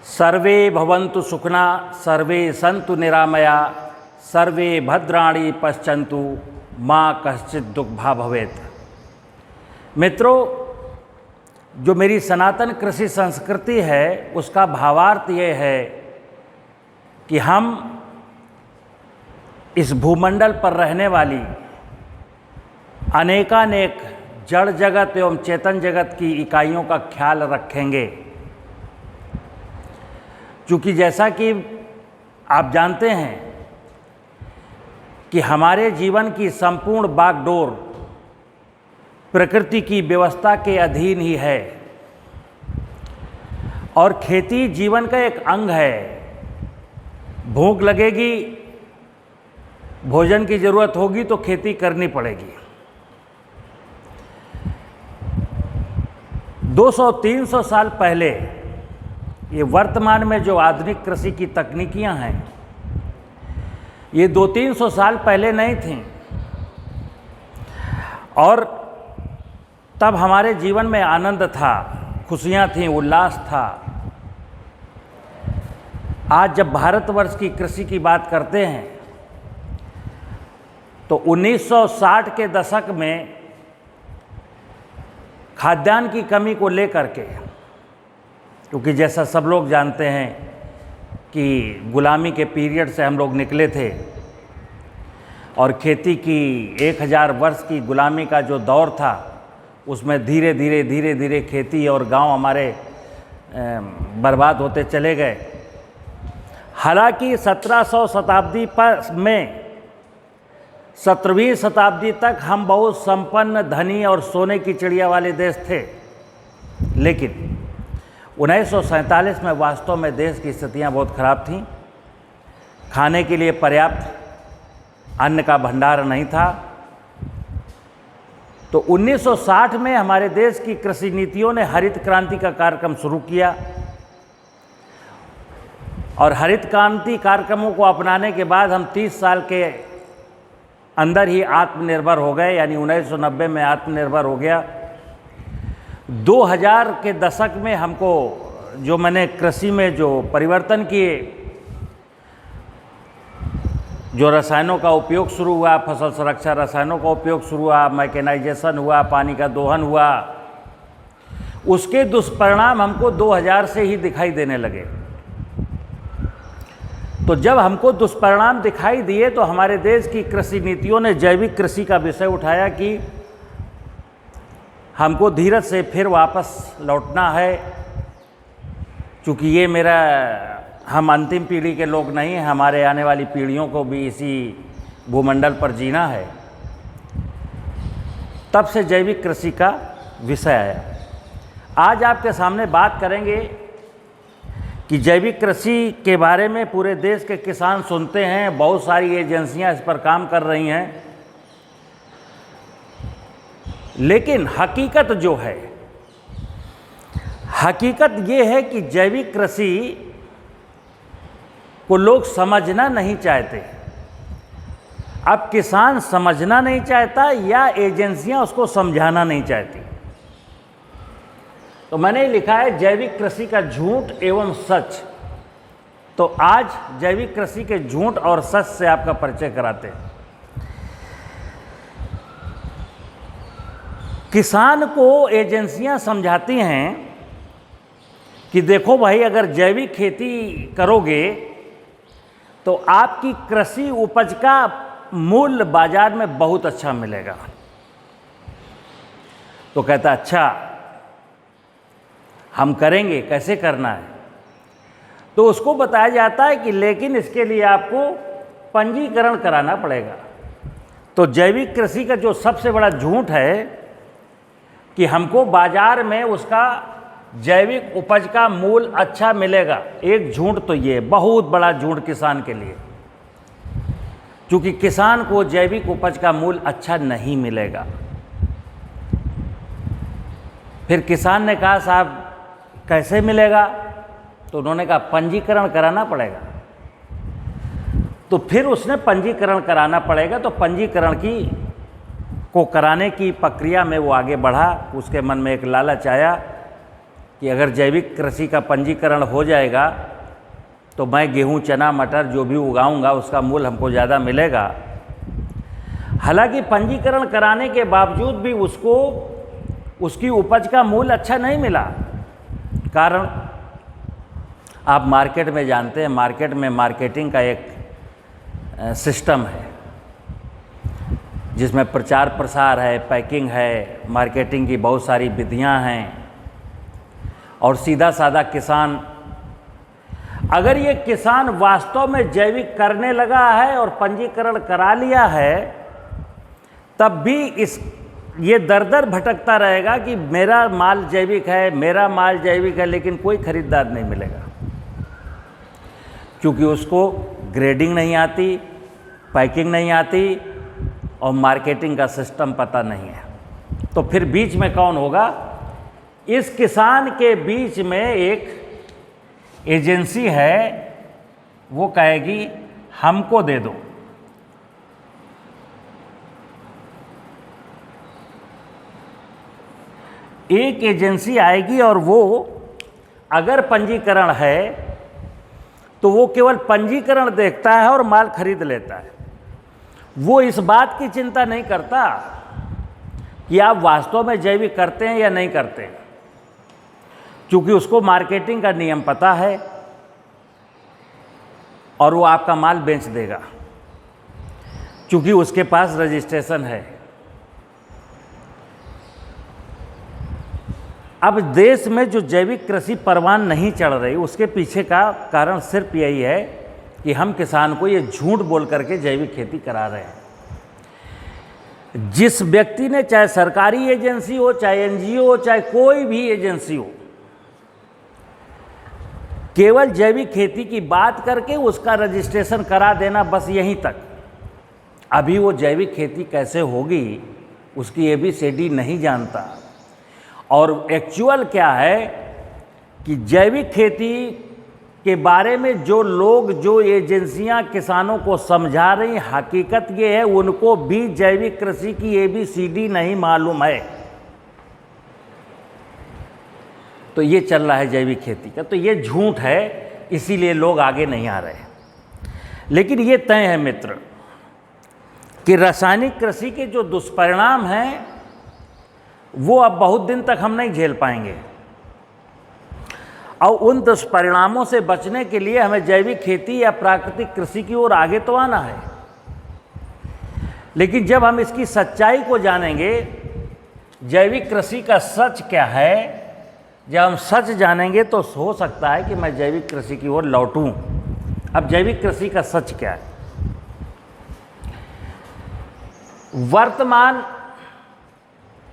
सर्वे भवन्तु सुखिनः सर्वे सन्तु निरामया सर्वे भद्राणि पश्यन्तु माँ कश्चित् दुःखभाग् भवेत्। मित्रों, जो मेरी सनातन कृषि संस्कृति है उसका भावार्थ ये है कि हम इस भूमंडल पर रहने वाली अनेकानेक जड़ जगत एवं चेतन जगत की इकाइयों का ख्याल रखेंगे। क्योंकि जैसा कि आप जानते हैं कि हमारे जीवन की संपूर्ण बागडोर प्रकृति की व्यवस्था के अधीन ही है और खेती जीवन का एक अंग है। भूख लगेगी, भोजन की ज़रूरत होगी तो खेती करनी पड़ेगी। 200-300 साल पहले ये वर्तमान में जो आधुनिक कृषि की तकनीकियां हैं ये 200-300 साल पहले नहीं थीं और तब हमारे जीवन में आनंद था, खुशियां थीं, उल्लास था। आज जब भारतवर्ष की कृषि की बात करते हैं तो 1960 के दशक में खाद्यान्न की कमी को लेकर के, क्योंकि जैसा सब लोग जानते हैं कि गुलामी के पीरियड से हम लोग निकले थे और खेती की 1000 वर्ष की गुलामी का जो दौर था उसमें धीरे धीरे खेती और गांव हमारे बर्बाद होते चले गए। हालांकि 1700 शताब्दी में 17वीं शताब्दी तक हम बहुत संपन्न, धनी और सोने की चिड़िया वाले देश थे, लेकिन 1947 में वास्तव में देश की स्थितियां बहुत खराब थीं। खाने के लिए पर्याप्त अन्न का भंडार नहीं था। तो 1960 में हमारे देश की कृषि नीतियों ने हरित क्रांति का कार्यक्रम शुरू किया और हरित क्रांति कार्यक्रमों को अपनाने के बाद हम 30 साल के अंदर ही आत्मनिर्भर हो गए, यानी 1990 में आत्मनिर्भर हो गया। 2000 के दशक में हमको जो मैंने कृषि में जो परिवर्तन किए, जो रसायनों का उपयोग शुरू हुआ, फसल सुरक्षा रसायनों का उपयोग शुरू हुआ, मैकेनाइजेशन हुआ, पानी का दोहन हुआ, उसके दुष्परिणाम हमको 2000 से ही दिखाई देने लगे। तो जब हमको दुष्परिणाम दिखाई दिए तो हमारे देश की कृषि नीतियों ने जैविक कृषि का विषय उठाया कि हमको धीरज से फिर वापस लौटना है। क्योंकि ये हम अंतिम पीढ़ी के लोग नहीं हैं, हमारे आने वाली पीढ़ियों को भी इसी भूमंडल पर जीना है। तब से जैविक कृषि का विषय आया। आज आपके सामने बात करेंगे कि जैविक कृषि के बारे में पूरे देश के किसान सुनते हैं, बहुत सारी एजेंसियां इस पर काम कर रही हैं, लेकिन हकीकत जो है, हकीकत ये है कि जैविक कृषि को लोग समझना नहीं चाहते। अब किसान समझना नहीं चाहता या एजेंसियां उसको समझाना नहीं चाहती। तो मैंने लिखा है जैविक कृषि का झूठ एवं सच। तो आज जैविक कृषि के झूठ और सच से आपका परिचय कराते हैं। किसान को एजेंसियां समझाती हैं कि देखो भाई, अगर जैविक खेती करोगे तो आपकी कृषि उपज का मूल्य बाजार में बहुत अच्छा मिलेगा। तो कहता अच्छा हम करेंगे, कैसे करना है? तो उसको बताया जाता है कि लेकिन इसके लिए आपको पंजीकरण कराना पड़ेगा। तो जैविक कृषि का जो सबसे बड़ा झूठ है कि हमको बाजार में उसका जैविक उपज का मूल्य अच्छा मिलेगा, एक झूठ तो ये बहुत बड़ा झूठ किसान के लिए। क्योंकि किसान को जैविक उपज का मूल्य अच्छा नहीं मिलेगा। फिर किसान ने कहा साहब कैसे मिलेगा? तो उन्होंने कहा पंजीकरण कराना पड़ेगा। तो फिर उसने पंजीकरण कराना पड़ेगा। तो पंजीकरण को कराने की प्रक्रिया में वो आगे बढ़ा। उसके मन में एक लालच आया कि अगर जैविक कृषि का पंजीकरण हो जाएगा तो मैं गेहूं, चना, मटर जो भी उगाऊंगा उसका मूल्य हमको ज़्यादा मिलेगा। हालांकि पंजीकरण कराने के बावजूद भी उसको उसकी उपज का मूल्य अच्छा नहीं मिला। कारण आप मार्केट में जानते हैं, मार्केट में मार्केटिंग का एक सिस्टम है जिसमें प्रचार प्रसार है, पैकिंग है, मार्केटिंग की बहुत सारी विधियां हैं। और सीधा साधा किसान, अगर ये किसान वास्तव में जैविक करने लगा है और पंजीकरण करा लिया है, तब भी ये दर दर भटकता रहेगा कि मेरा माल जैविक है, मेरा माल जैविक है, लेकिन कोई खरीदार नहीं मिलेगा क्योंकि उसको ग्रेडिंग नहीं आती, पैकिंग नहीं आती और मार्केटिंग का सिस्टम पता नहीं है। तो फिर बीच में कौन होगा? इस किसान के बीच में एक एजेंसी है, वो कहेगी हमको दे दो। एक एजेंसी आएगी और वो अगर पंजीकरण है तो वो केवल पंजीकरण देखता है और माल खरीद लेता है। वो इस बात की चिंता नहीं करता कि आप वास्तव में जैविक करते हैं या नहीं करते, क्योंकि उसको मार्केटिंग का नियम पता है और वो आपका माल बेच देगा क्योंकि उसके पास रजिस्ट्रेशन है। अब देश में जो जैविक कृषि परवान नहीं चढ़ रही, उसके पीछे का कारण सिर्फ यही है कि हम किसान को ये झूठ बोल करके जैविक खेती करा रहे हैं। जिस व्यक्ति ने, चाहे सरकारी एजेंसी हो, चाहे एनजीओ हो, चाहे कोई भी एजेंसी हो, केवल जैविक खेती की बात करके उसका रजिस्ट्रेशन करा देना, बस यहीं तक। अभी वो जैविक खेती कैसे होगी उसकी ABCD नहीं जानता। और एक्चुअल क्या है कि जैविक खेती के बारे में जो लोग, जो एजेंसियां किसानों को समझा रही, हकीकत ये है उनको भी जैविक कृषि की ABCD नहीं मालूम है। तो ये चल रहा है जैविक खेती का, तो ये झूठ है, इसीलिए लोग आगे नहीं आ रहे। लेकिन ये तय है मित्र कि रासायनिक कृषि के जो दुष्परिणाम हैं वो अब बहुत दिन तक हम नहीं झेल पाएंगे और उन दुष्परिणामों से बचने के लिए हमें जैविक खेती या प्राकृतिक कृषि की ओर आगे तो आना है। लेकिन जब हम इसकी सच्चाई को जानेंगे, जैविक कृषि का सच क्या है, जब हम सच जानेंगे तो हो सकता है कि मैं जैविक कृषि की ओर लौटूं। अब जैविक कृषि का सच क्या है?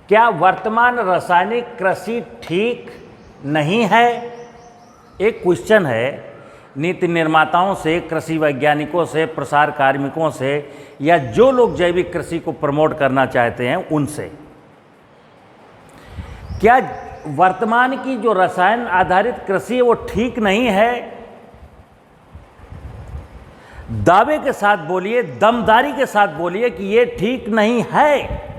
क्या वर्तमान रासायनिक कृषि ठीक नहीं है? एक क्वेश्चन है नीति निर्माताओं से, कृषि वैज्ञानिकों से, प्रसार कार्मिकों से, या जो लोग जैविक कृषि को प्रमोट करना चाहते हैं उनसे। क्या वर्तमान की जो रसायन आधारित कृषि है वो ठीक नहीं है? दावे के साथ बोलिए, दमदारी के साथ बोलिए कि ये ठीक नहीं है।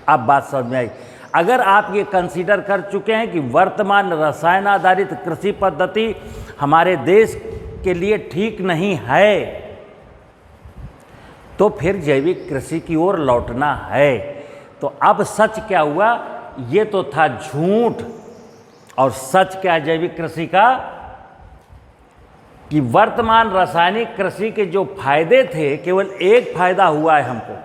आप बात समझ में आई? अगर आप ये कंसीडर कर चुके हैं कि वर्तमान रसायन आधारित कृषि पद्धति हमारे देश के लिए ठीक नहीं है, तो फिर जैविक कृषि की ओर लौटना है। तो अब सच क्या हुआ? ये तो था झूठ। और सच क्या है जैविक कृषि का? कि वर्तमान रासायनिक कृषि के जो फायदे थे, केवल एक फायदा हुआ है हमको।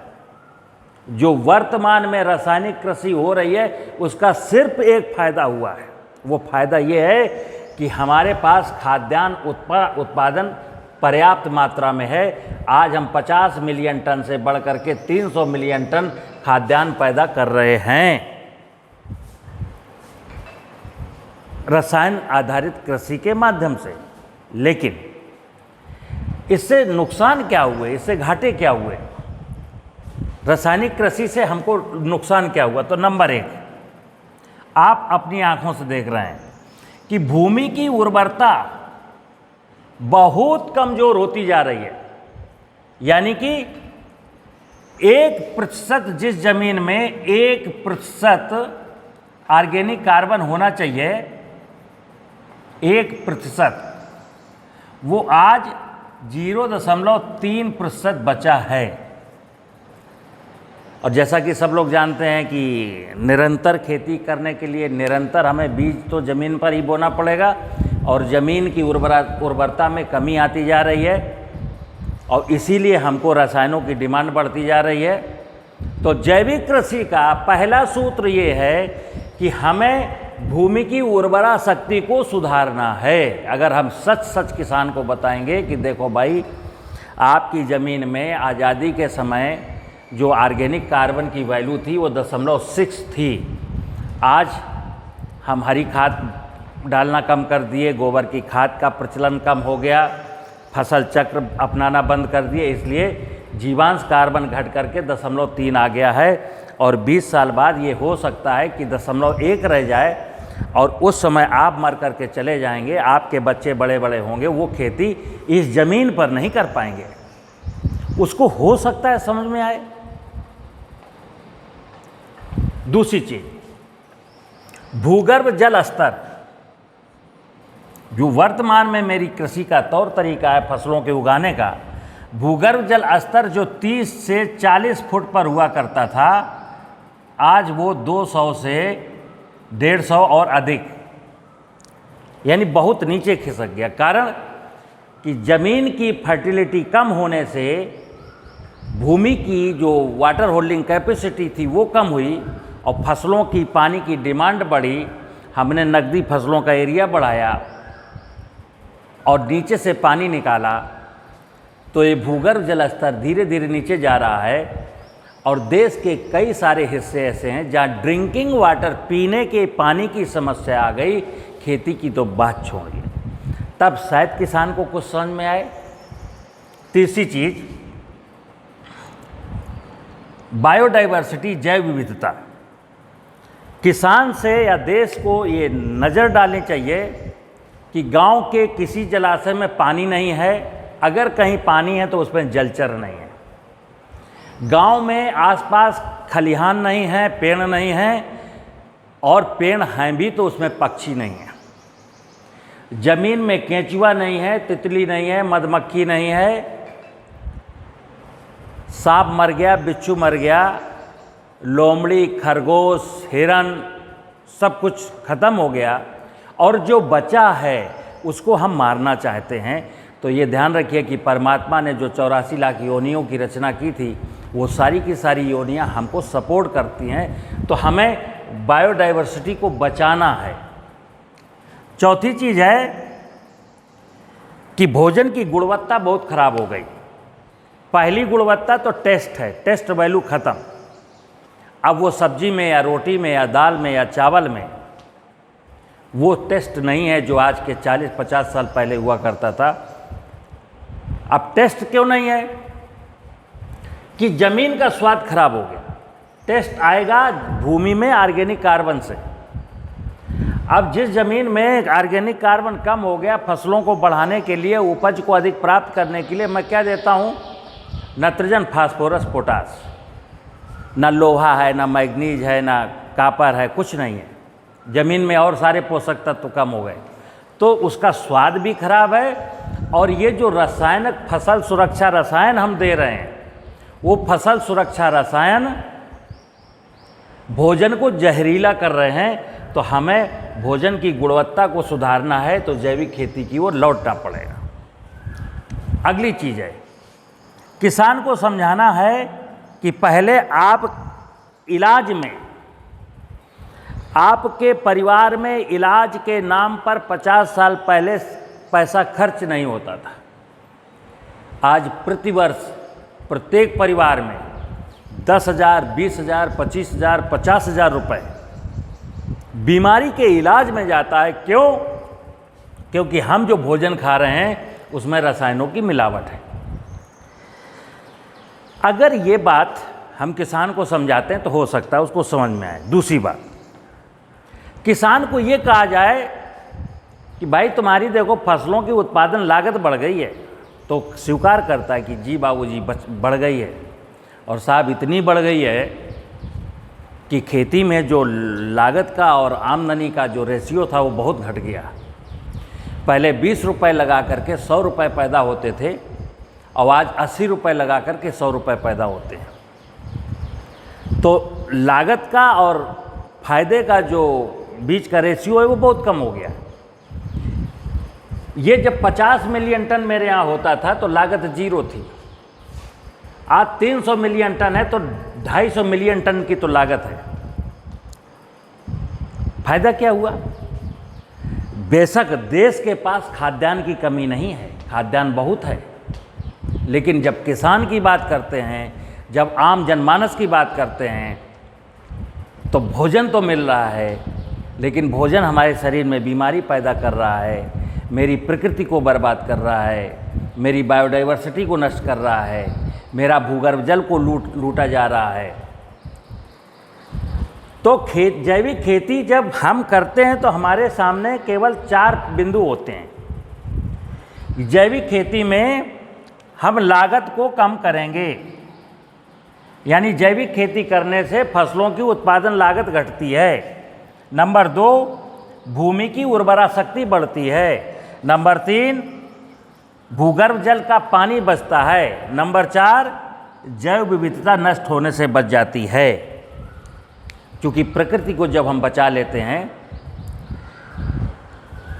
जो वर्तमान में रासायनिक कृषि हो रही है उसका सिर्फ एक फायदा हुआ है। वो फायदा ये है कि हमारे पास खाद्यान्न उत्पादन पर्याप्त मात्रा में है। आज हम 50 मिलियन टन से बढ़ करके 300 मिलियन टन खाद्यान्न पैदा कर रहे हैं रसायन आधारित कृषि के माध्यम से। लेकिन इससे नुकसान क्या हुए, इससे घाटे क्या हुए? रासायनिक कृषि से हमको नुकसान क्या हुआ? तो नंबर 1, आप अपनी आंखों से देख रहे हैं कि भूमि की उर्वरता बहुत कमजोर होती जा रही है। यानी कि 1% जिस जमीन में 1% ऑर्गेनिक कार्बन होना चाहिए 1%, वो आज 0.3% बचा है। और जैसा कि सब लोग जानते हैं कि निरंतर खेती करने के लिए निरंतर हमें बीज तो ज़मीन पर ही बोना पड़ेगा, और ज़मीन की उर्वरता में कमी आती जा रही है, और इसीलिए हमको रसायनों की डिमांड बढ़ती जा रही है। तो जैविक कृषि का पहला सूत्र ये है कि हमें भूमि की उर्वरा शक्ति को सुधारना है। अगर हम सच सच किसान को बताएंगे कि देखो भाई, आपकी ज़मीन में आज़ादी के समय जो ऑर्गेनिक कार्बन की वैल्यू थी वो 0.6 थी, आज हम हरी खाद डालना कम कर दिए, गोबर की खाद का प्रचलन कम हो गया, फसल चक्र अपनाना बंद कर दिए, इसलिए जीवांश कार्बन घट करके 0.3 आ गया है। और 20 साल बाद ये हो सकता है कि 0.1 रह जाए, और उस समय आप मर करके चले जाएंगे, आपके बच्चे बड़े बड़े होंगे, वो खेती इस ज़मीन पर नहीं कर पाएंगे। उसको हो सकता है समझ में आए। दूसरी चीज, भूगर्भ जल स्तर, जो वर्तमान में मेरी कृषि का तौर तरीका है फसलों के उगाने का, भूगर्भ जल स्तर जो 30 से 40 फुट पर हुआ करता था, आज वो 200 से 150 और अधिक, यानी बहुत नीचे खिसक गया। कारण कि ज़मीन की फर्टिलिटी कम होने से भूमि की जो वाटर होल्डिंग कैपेसिटी थी वो कम हुई, और फसलों की पानी की डिमांड बढ़ी। हमने नकदी फसलों का एरिया बढ़ाया और नीचे से पानी निकाला, तो ये भूगर्भ जल स्तर धीरे धीरे नीचे जा रहा है। और देश के कई सारे हिस्से ऐसे हैं जहाँ ड्रिंकिंग वाटर, पीने के पानी की समस्या आ गई, खेती की तो बात छोड़िए। तब शायद किसान को कुछ समझ में आए। तीसरी चीज़, बायोडाइवर्सिटी, जैव विविधता। किसान से या देश को ये नज़र डालनी चाहिए कि गांव के किसी जलाशय में पानी नहीं है, अगर कहीं पानी है तो उसमें जलचर नहीं है। गांव में आसपास खलिहान नहीं है, पेड़ नहीं है, और पेड़ हैं भी तो उसमें पक्षी नहीं है। ज़मीन में केंचुआ नहीं है, तितली नहीं है, मधुमक्खी नहीं है, सांप मर गया, बिच्छू मर गया, लोमड़ी, खरगोश, हिरन, सब कुछ खत्म हो गया, और जो बचा है उसको हम मारना चाहते हैं। तो ये ध्यान रखिए कि परमात्मा ने जो 84 लाख योनियों की रचना की थी, वो सारी की सारी योनियां हमको सपोर्ट करती हैं। तो हमें बायोडाइवर्सिटी को बचाना है। चौथी चीज़ है कि भोजन की गुणवत्ता बहुत खराब हो गई। पहली गुणवत्ता तो टेस्ट है, टेस्ट वैल्यू ख़त्म। अब वो सब्जी में या रोटी में या दाल में या चावल में वो टेस्ट नहीं है जो आज के 40-50 साल पहले हुआ करता था। अब टेस्ट क्यों नहीं है? कि ज़मीन का स्वाद खराब हो गया। टेस्ट आएगा भूमि में ऑर्गेनिक कार्बन से। अब जिस ज़मीन में ऑर्गेनिक कार्बन कम हो गया, फसलों को बढ़ाने के लिए, उपज को अधिक प्राप्त करने के लिए मैं क्या देता हूँ? Nitrogen, phosphorus, potash. ना लोहा है, ना मैग्नीज है, ना कापर है, कुछ नहीं है। ज़मीन में और सारे पोषक तत्व कम हो गए, तो उसका स्वाद भी खराब है। और ये जो रासायनिक फसल सुरक्षा रसायन हम दे रहे हैं, वो फसल सुरक्षा रसायन भोजन को जहरीला कर रहे हैं। तो हमें भोजन की गुणवत्ता को सुधारना है, तो जैविक खेती की ओर लौटना पड़ेगा। अगली चीज़ है, किसान को समझाना है कि पहले आप इलाज में, आपके परिवार में इलाज के नाम पर 50 साल पहले पैसा खर्च नहीं होता था। आज प्रतिवर्ष प्रत्येक परिवार में 10,000, 20,000, 25,000, 50,000 रुपये बीमारी के इलाज में जाता है। क्यों? क्योंकि हम जो भोजन खा रहे हैं उसमें रसायनों की मिलावट है। अगर ये बात हम किसान को समझाते हैं तो हो सकता है उसको समझ में आए। दूसरी बात, किसान को ये कहा जाए कि भाई तुम्हारी देखो फसलों की उत्पादन लागत बढ़ गई है, तो स्वीकार करता है कि जी बाबूजी बढ़ गई है। और साहब इतनी बढ़ गई है कि खेती में जो लागत का और आमदनी का जो रेशियो था वो बहुत घट गया। पहले 20 रुपये लगा करके 100 रुपये पैदा होते थे और आज 80 रुपये लगा करके 100 रुपये पैदा होते हैं। तो लागत का और फायदे का जो बीच का रेशियो है वो बहुत कम हो गया। ये जब 50 मिलियन टन मेरे यहाँ होता था तो लागत 0 थी। आज 300 मिलियन टन है तो 250 मिलियन टन की तो लागत है। फायदा क्या हुआ? बेशक देश के पास खाद्यान्न की कमी नहीं है, खाद्यान्न बहुत है, लेकिन जब किसान की बात करते हैं, जब आम जनमानस की बात करते हैं, तो भोजन तो मिल रहा है, लेकिन भोजन हमारे शरीर में बीमारी पैदा कर रहा है, मेरी प्रकृति को बर्बाद कर रहा है, मेरी बायोडाइवर्सिटी को नष्ट कर रहा है, मेरा भूगर्भ जल को लूटा जा रहा है। तो जैविक खेती जब हम करते हैं तो हमारे सामने केवल 4 बिंदु होते हैं। जैविक खेती में हम लागत को कम करेंगे, यानी जैविक खेती करने से फसलों की उत्पादन लागत घटती है। नंबर 2, भूमि की उर्वरा शक्ति बढ़ती है। नंबर 3, भूगर्भ जल का पानी बचता है। नंबर 4, जैव विविधता नष्ट होने से बच जाती है। क्योंकि प्रकृति को जब हम बचा लेते हैं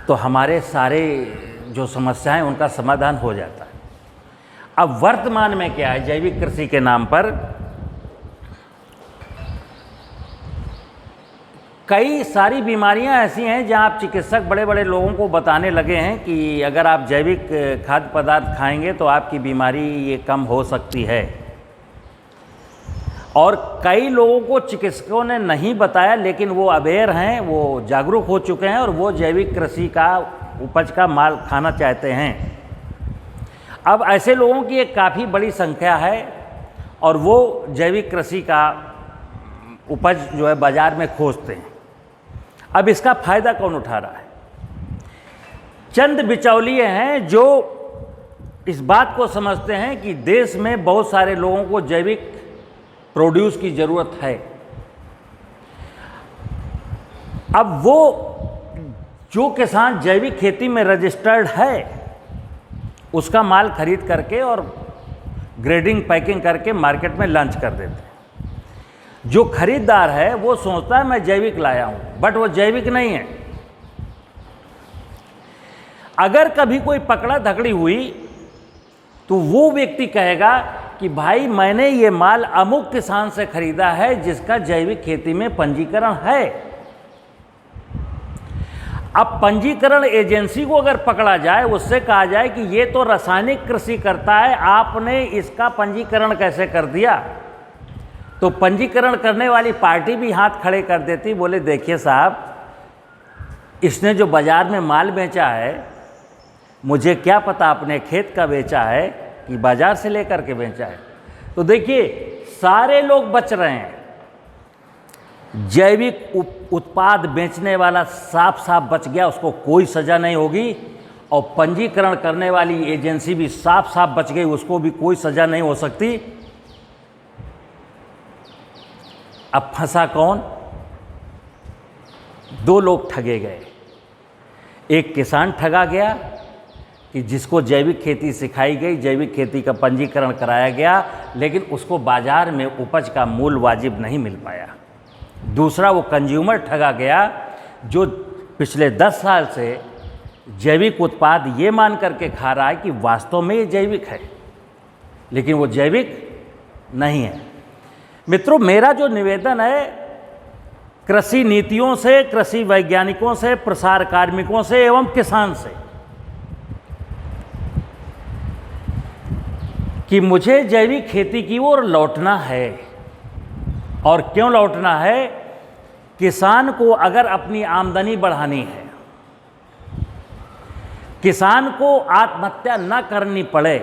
तो हमारे सारे जो समस्याएं उनका समाधान हो जाता है। अब वर्तमान में क्या है, जैविक कृषि के नाम पर कई सारी बीमारियां ऐसी हैं जहां आप चिकित्सक बड़े बड़े लोगों को बताने लगे हैं कि अगर आप जैविक खाद्य पदार्थ खाएंगे तो आपकी बीमारी ये कम हो सकती है। और कई लोगों को चिकित्सकों ने नहीं बताया, लेकिन वो अवेयर हैं, वो जागरूक हो चुके हैं और वो जैविक कृषि का उपज का माल खाना चाहते हैं। अब ऐसे लोगों की एक काफ़ी बड़ी संख्या है और वो जैविक कृषि का उपज जो है बाज़ार में खोजते हैं। अब इसका फ़ायदा कौन उठा रहा है? चंद बिचौलिए हैं जो इस बात को समझते हैं कि देश में बहुत सारे लोगों को जैविक प्रोड्यूस की ज़रूरत है। अब वो जो किसान जैविक खेती में रजिस्टर्ड है उसका माल खरीद करके और ग्रेडिंग पैकिंग करके मार्केट में लॉन्च कर देते हैं। जो खरीदार है वो सोचता है मैं जैविक लाया हूं, बट वो जैविक नहीं है। अगर कभी कोई पकड़ा धकड़ी हुई तो वो व्यक्ति कहेगा कि भाई मैंने ये माल अमुक किसान से खरीदा है जिसका जैविक खेती में पंजीकरण है। अब पंजीकरण एजेंसी को अगर पकड़ा जाए, उससे कहा जाए कि ये तो रासायनिक कृषि करता है, आपने इसका पंजीकरण कैसे कर दिया? तो पंजीकरण करने वाली पार्टी भी हाथ खड़े कर देती, बोले देखिए साहब, इसने जो बाज़ार में माल बेचा है, मुझे क्या पता आपने खेत का बेचा है कि बाज़ार से लेकर के बेचा है। तो देखिए सारे लोग बच रहे हैं। जैविक उत्पाद बेचने वाला साफ साफ बच गया, उसको कोई सज़ा नहीं होगी, और पंजीकरण करने वाली एजेंसी भी साफ साफ बच गई, उसको भी कोई सज़ा नहीं हो सकती। अब फंसा कौन? 2 लोग ठगे गए। एक किसान ठगा गया कि जिसको जैविक खेती सिखाई गई, जैविक खेती का पंजीकरण कराया गया, लेकिन उसको बाज़ार में उपज का मूल्य वाजिब नहीं मिल पाया। दूसरा वो कंज्यूमर ठगा गया जो पिछले 10 साल से जैविक उत्पाद ये मान करके खा रहा है कि वास्तव में ये जैविक है, लेकिन वो जैविक नहीं है। मित्रों, मेरा जो निवेदन है कृषि नीतियों से, कृषि वैज्ञानिकों से, प्रसार कार्मिकों से एवं किसान से, कि मुझे जैविक खेती की ओर लौटना है। और क्यों लौटना है? किसान को अगर अपनी आमदनी बढ़ानी है, किसान को आत्महत्या न करनी पड़े,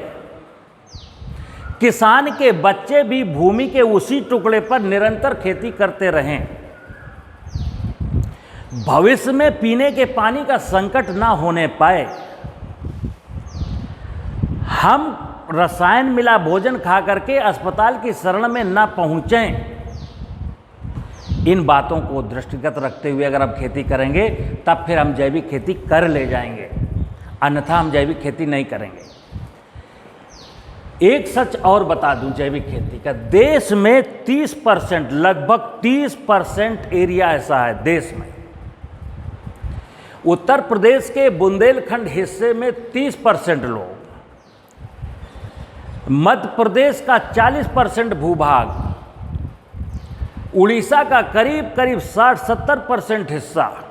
किसान के बच्चे भी भूमि के उसी टुकड़े पर निरंतर खेती करते रहें, भविष्य में पीने के पानी का संकट ना होने पाए, हम रसायन मिला भोजन खा करके अस्पताल की शरण में ना पहुंचें, इन बातों को दृष्टिगत रखते हुए अगर हम खेती करेंगे तब फिर हम जैविक खेती कर ले जाएंगे, अन्यथा हम जैविक खेती नहीं करेंगे। एक सच और बता दूं जैविक खेती का, देश में 30%, लगभग 30% एरिया ऐसा है देश में। उत्तर प्रदेश के बुंदेलखंड हिस्से में 30% लोग, मध्य प्रदेश का 40% भूभाग, उड़ीसा का करीब करीब 60-70% हिस्सा,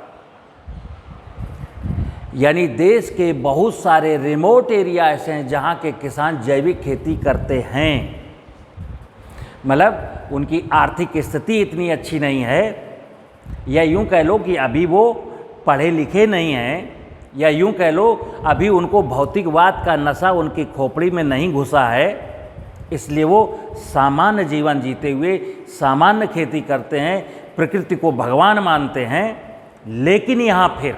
यानी देश के बहुत सारे रिमोट एरिया ऐसे हैं जहां के किसान जैविक खेती करते हैं। मतलब उनकी आर्थिक स्थिति इतनी अच्छी नहीं है, या यूं कह लो कि अभी वो पढ़े लिखे नहीं हैं, या यूं कह लो अभी उनको भौतिकवाद का नशा उनकी खोपड़ी में नहीं घुसा है, इसलिए वो सामान्य जीवन जीते हुए सामान्य खेती करते हैं, प्रकृति को भगवान मानते हैं। लेकिन यहाँ फिर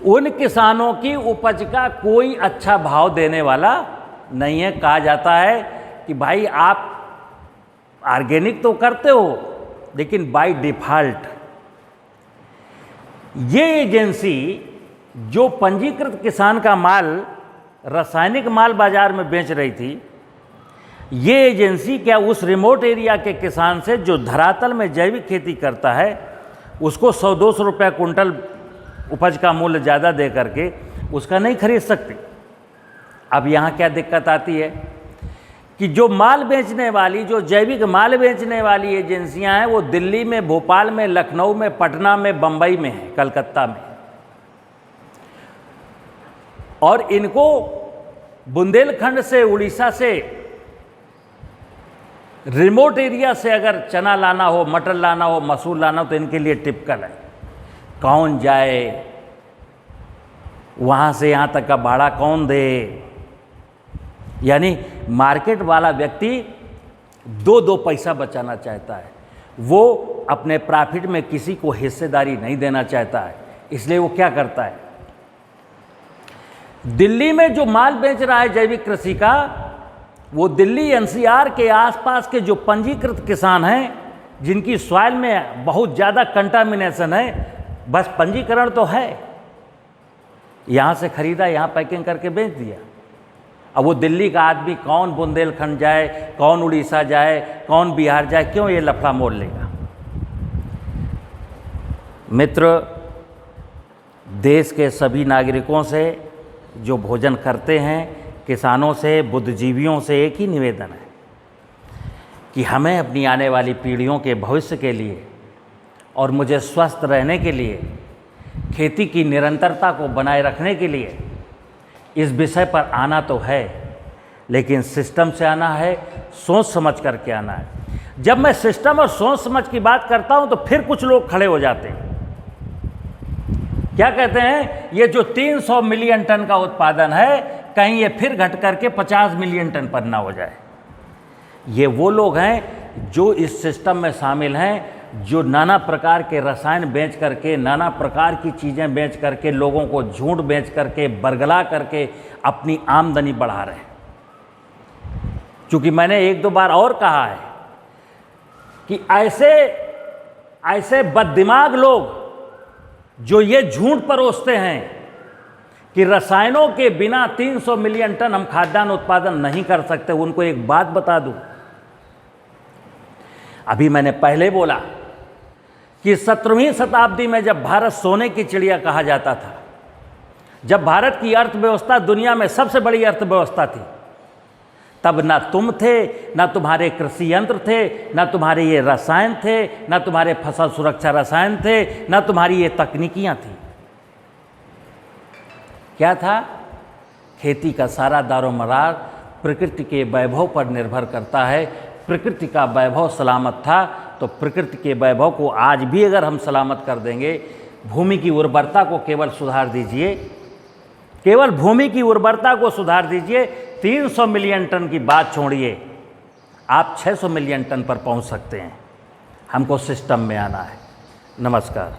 उन किसानों की उपज का कोई अच्छा भाव देने वाला नहीं है। कहा जाता है कि भाई आप ऑर्गेनिक तो करते हो, लेकिन बाय डिफ़ॉल्ट ये एजेंसी जो पंजीकृत किसान का माल, रासायनिक माल बाजार में बेच रही थी, ये एजेंसी क्या उस रिमोट एरिया के किसान से जो धरातल में जैविक खेती करता है उसको 100-200 रुपये कुंटल उपज का मूल्य ज़्यादा दे करके उसका नहीं खरीद सकती। अब यहाँ क्या दिक्कत आती है कि जो माल बेचने वाली, जो जैविक माल बेचने वाली एजेंसियां हैं वो दिल्ली में, भोपाल में, लखनऊ में, पटना में, बम्बई में है, कलकत्ता में, और इनको बुंदेलखंड से, उड़ीसा से, रिमोट एरिया से अगर चना लाना हो, मटर लाना हो, मसूर लाना हो तो इनके लिए टिपिकल है। कौन जाए वहाँ से यहाँ तक का भाड़ा कौन दे, यानी मार्केट वाला व्यक्ति 2 पैसा बचाना चाहता है, वो अपने प्रॉफिट में किसी को हिस्सेदारी नहीं देना चाहता है। इसलिए वो क्या करता है, दिल्ली में जो माल बेच रहा है जैविक कृषि का, वो दिल्ली एनसीआर के आसपास के जो पंजीकृत किसान हैं जिनकी सॉइल में बहुत ज़्यादा कंटामिनेशन है, बस पंजीकरण तो है, यहाँ से खरीदा, यहाँ पैकिंग करके बेच दिया। अब वो दिल्ली का आदमी कौन बुंदेलखंड जाए, कौन उड़ीसा जाए, कौन बिहार जाए, क्यों ये लफड़ा मोल लेगा। मित्र, देश के सभी नागरिकों से जो भोजन करते हैं, किसानों से, बुद्धिजीवियों से एक ही निवेदन है कि हमें अपनी आने वाली पीढ़ियों के भविष्य के लिए और मुझे स्वस्थ रहने के लिए, खेती की निरंतरता को बनाए रखने के लिए इस विषय पर आना तो है, लेकिन सिस्टम से आना है, सोच समझ करके आना है। जब मैं सिस्टम और सोच समझ की बात करता हूं तो फिर कुछ लोग खड़े हो जाते हैं, क्या कहते हैं, ये जो 300 मिलियन टन का उत्पादन है कहीं ये फिर घट करके 50 मिलियन टन पर ना हो जाए। ये वो लोग हैं जो इस सिस्टम में शामिल हैं, जो नाना प्रकार के रसायन बेच करके, नाना प्रकार की चीज़ें बेच करके, लोगों को झूठ बेच करके, बरगला करके अपनी आमदनी बढ़ा रहे हैं। क्योंकि मैंने 1-2 बार और कहा है कि ऐसे बददिमाग लोग जो ये झूठ परोसते हैं कि रसायनों के बिना 300 मिलियन टन हम खाद्यान्न उत्पादन नहीं कर सकते, उनको एक बात बता दूं। अभी मैंने पहले बोला कि 17वीं शताब्दी में जब भारत सोने की चिड़िया कहा जाता था, जब भारत की अर्थव्यवस्था दुनिया में सबसे बड़ी अर्थव्यवस्था थी, तब ना तुम थे, ना तुम्हारे कृषि यंत्र थे, ना तुम्हारे ये रसायन थे, ना तुम्हारे फसल सुरक्षा रसायन थे, ना तुम्हारी ये तकनीकियां थी। क्या था? खेती का सारा दारोमदार प्रकृति के वैभव पर निर्भर करता है। प्रकृति का वैभव सलामत था तो प्रकृति के वैभव को आज भी अगर हम सलामत कर देंगे, भूमि की उर्वरता को केवल सुधार दीजिए, केवल भूमि की उर्वरता को सुधार दीजिए, 300 मिलियन टन की बात छोड़िए, आप 600 मिलियन टन पर पहुंच सकते हैं। हमको सिस्टम में आना है। नमस्कार।